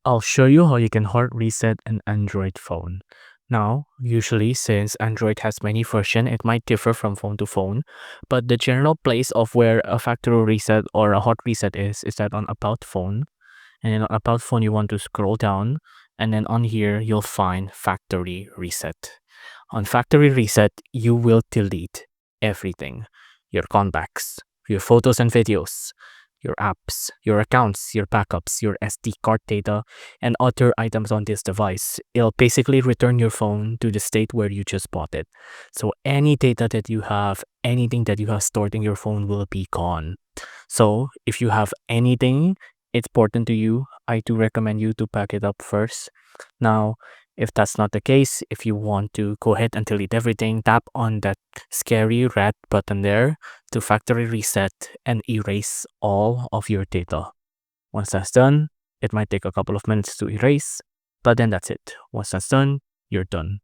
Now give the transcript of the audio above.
I'll show you how you can hard reset an Android phone. Now, usually since Android has many versions, it might differ from phone to phone, but the general place of where a factory reset or a hard reset is that on About Phone. And then on About Phone, you want to scroll down, and then on here, you'll find Factory Reset. On Factory Reset, you will delete everything: your contacts, your photos and videos, your apps, your accounts, your backups, your SD card data, and other items on this device. It'll basically return your phone to the state where you just bought it. So any data that you have, anything that you have stored in your phone will be gone. So if you have anything important to you, I do recommend you to back it up first. Now, if that's not the case, if you want to go ahead and delete everything, tap on that scary red button there to factory reset and erase all of your data. Once that's done, it might take a couple of minutes to erase, but then that's it. Once that's done, you're done.